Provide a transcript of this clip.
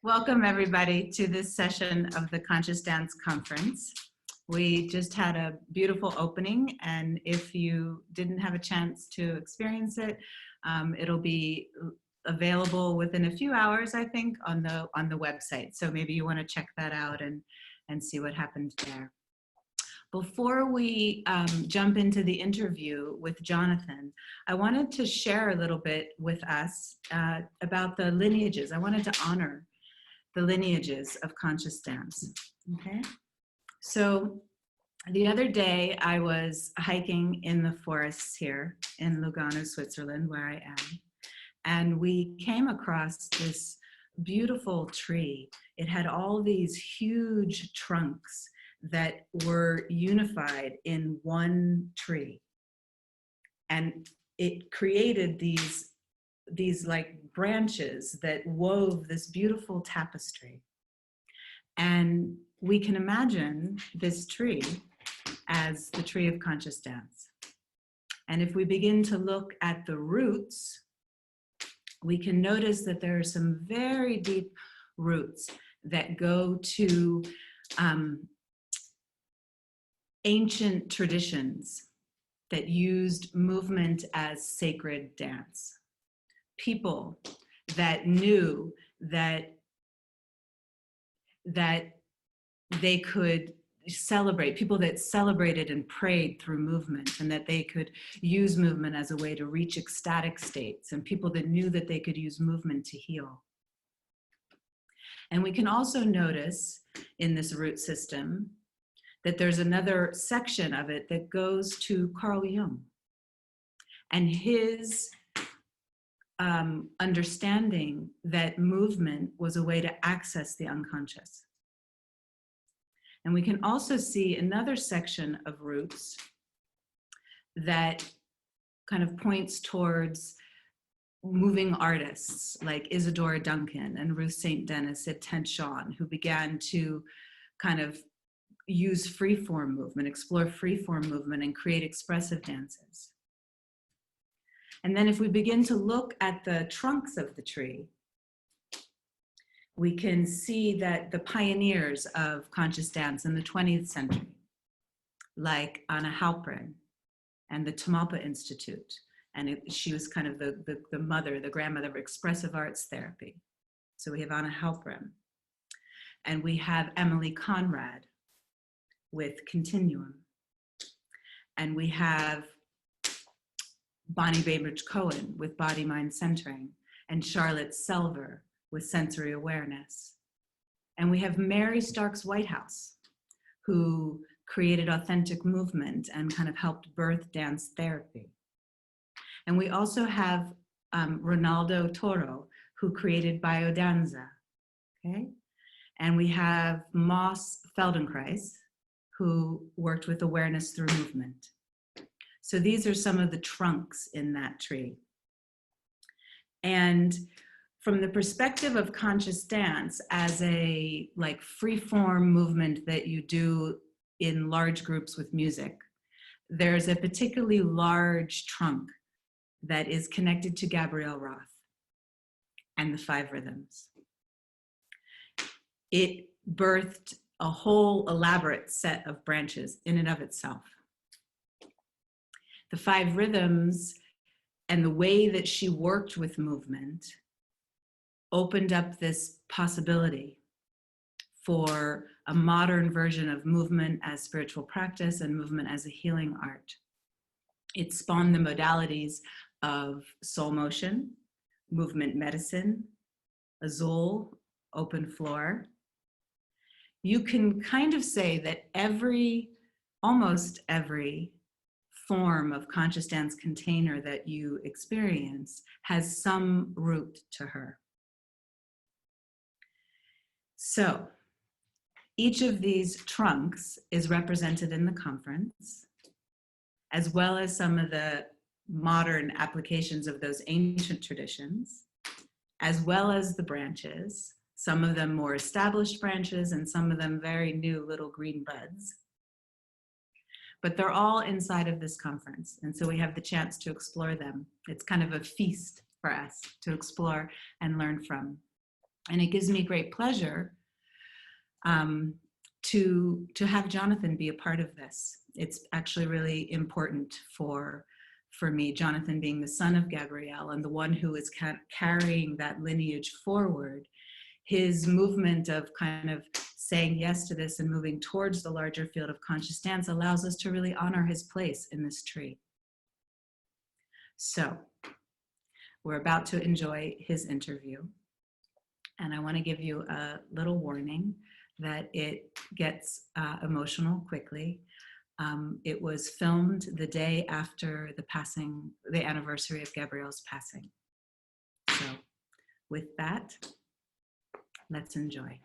Welcome everybody to this session of the Conscious Dance Conference. We just had a beautiful opening, and if you didn't have a chance to experience it, it'll be available within a few hours, I think, on the website. So maybe you want to check that out and see what happened there. Before we jump into the interview with Jonathan, I wanted to share a little bit with us about the lineages. I wanted to honor the lineages of conscious dance. Okay, so the other day I was hiking in the forests here in Lugano, Switzerland, where I am, and we came across this beautiful tree. It had all these huge trunks that were unified in one tree, and it created these like branches that wove this beautiful tapestry. And we can imagine this tree as the tree of conscious dance. And if we begin to look at the roots, we can notice that there are some very deep roots that go to ancient traditions that used movement as sacred dance. People that knew that they could celebrate, people that celebrated and prayed through movement, and that they could use movement as a way to reach ecstatic states, and people that knew that they could use movement to heal. And we can also notice in this root system that there's another section of it that goes to Carl Jung and his understanding that movement was a way to access the unconscious. And we can also see another section of roots that kind of points towards moving artists like Isadora Duncan and Ruth St. Denis at Tension, who began to kind of use free-form movement, explore free-form movement, and create expressive dances. And then if we begin to look at the trunks of the tree, we can see that the pioneers of conscious dance in the 20th century, like Anna Halprin and the Tamalpa Institute, and she was kind of the mother, the grandmother of expressive arts therapy. So we have Anna Halprin, and we have Emily Conrad with Continuum, and we have Bonnie Bainbridge Cohen with Body Mind Centering, and Charlotte Selver with Sensory Awareness. And we have Mary Starks Whitehouse, who created authentic movement and kind of helped birth dance therapy. And we also have Ronaldo Toro, who created Biodanza, okay? And we have Moss Feldenkrais, who worked with awareness through movement. So these are some of the trunks in that tree. And from the perspective of conscious dance as a like free-form movement that you do in large groups with music, there's a particularly large trunk that is connected to Gabrielle Roth and the 5 rhythms. It birthed a whole elaborate set of branches in and of itself. The 5 rhythms and the way that she worked with movement opened up this possibility for a modern version of movement as spiritual practice and movement as a healing art. It spawned the modalities of soul motion, movement medicine, Azul, open floor. You can kind of say that almost every form of conscious dance container that you experience has some root to her. So each of these trunks is represented in the conference, as well as some of the modern applications of those ancient traditions, as well as the branches, some of them more established branches and some of them very new little green buds. But they're all inside of this conference. And so we have the chance to explore them. It's kind of a feast for us to explore and learn from. And it gives me great pleasure to have Jonathan be a part of this. It's actually really important for me, Jonathan being the son of Gabrielle and the one who is carrying that lineage forward. His movement of kind of saying yes to this and moving towards the larger field of conscious dance allows us to really honor his place in this tree. So we're about to enjoy his interview. And I want to give you a little warning that it gets emotional quickly. It was filmed the day after the anniversary of Gabrielle's passing. So with that, let's enjoy.